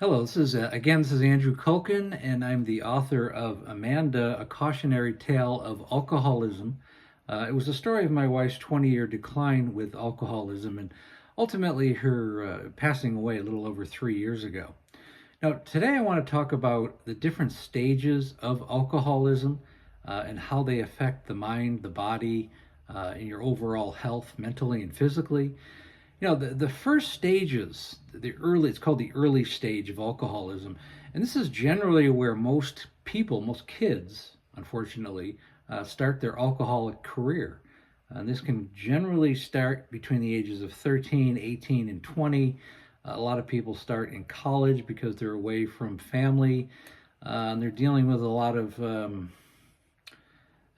Hello, this is Andrew Culkin, and I'm the author of Amanda, A Cautionary Tale of Alcoholism. It was the story of my wife's 20-year decline with alcoholism and ultimately her passing away a little over 3 years ago. Now, today I want to talk about the different stages of alcoholism and how they affect the mind, the body, and your overall health, mentally and physically. The first stages, it's called the early stage of alcoholism. And this is generally where most people, most kids, unfortunately, start their alcoholic career. And this can generally start between the ages of 13, 18, and 20. A lot of people start in college because they're away from family and they're dealing with a lot of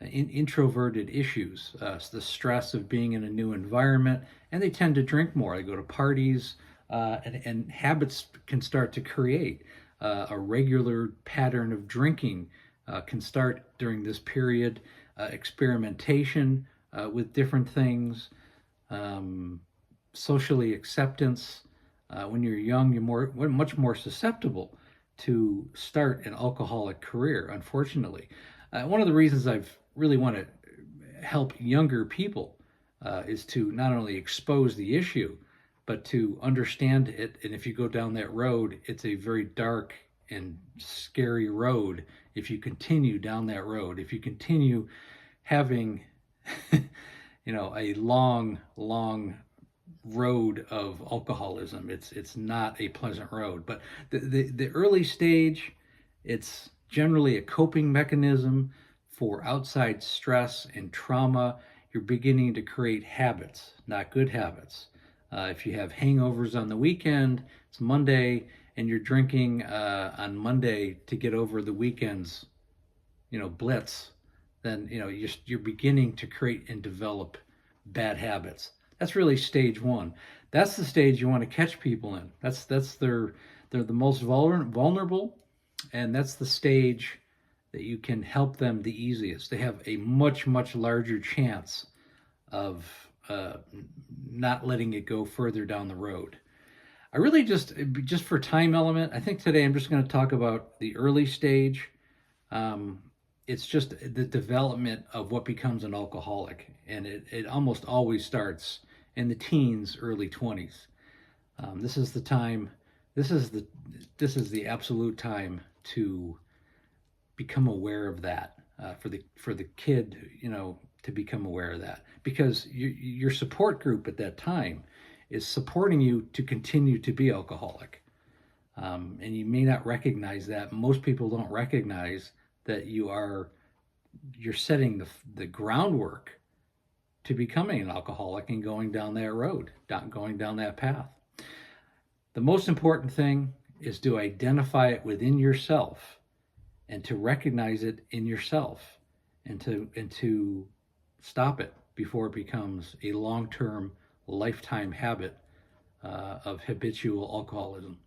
introverted issues, the stress of being in a new environment, and they tend to drink more. They go to parties, and habits can start to create. A regular pattern of drinking can start during this period. Experimentation with different things, socially acceptance. When you're young, we're much more susceptible to start an alcoholic career, unfortunately. One of the reasons I've really want to help younger people is to not only expose the issue, but to understand it. And if you go down that road, it's a very dark and scary road. If you continue down that road, if you continue having, a long road of alcoholism, it's not a pleasant road. But the early stage, it's generally a coping mechanism for outside stress and trauma. You're beginning to create habits, not good habits. If you have hangovers on the weekend, it's Monday, and you're drinking on Monday to get over the weekend's, blitz, then you're beginning to create and develop bad habits. That's really stage one. That's the stage you want to catch people in. They're the most vulnerable, and that's the stage that you can help them the easiest. They have a much larger chance of not letting it go further down the road. I really just for time element, I think today I'm just going to talk about the early stage. It's just the development of what becomes an alcoholic, and it almost always starts in the teens, early 20s. This is the time. This is the absolute time to become aware of that, for the kid, to become aware of that, because your support group at that time is supporting you to continue to be alcoholic, and you may not recognize that. Most people don't recognize that you're setting the groundwork to becoming an alcoholic and going down that road, going down that path. The most important thing is to identify it within yourself and to recognize it in yourself, and to stop it before it becomes a long-term, lifetime habit of habitual alcoholism.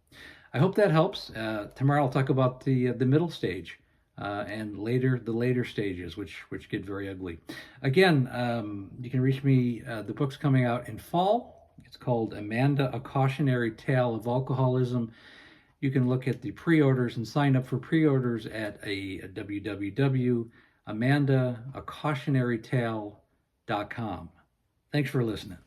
I hope that helps. Tomorrow I'll talk about the middle stage and the later stages, which get very ugly. Again, you can reach me. The book's coming out in fall. It's called Amanda, A Cautionary Tale of Alcoholism. You can look at the pre-orders and sign up for pre-orders at www.amandacautionarytale.com. Thanks for listening.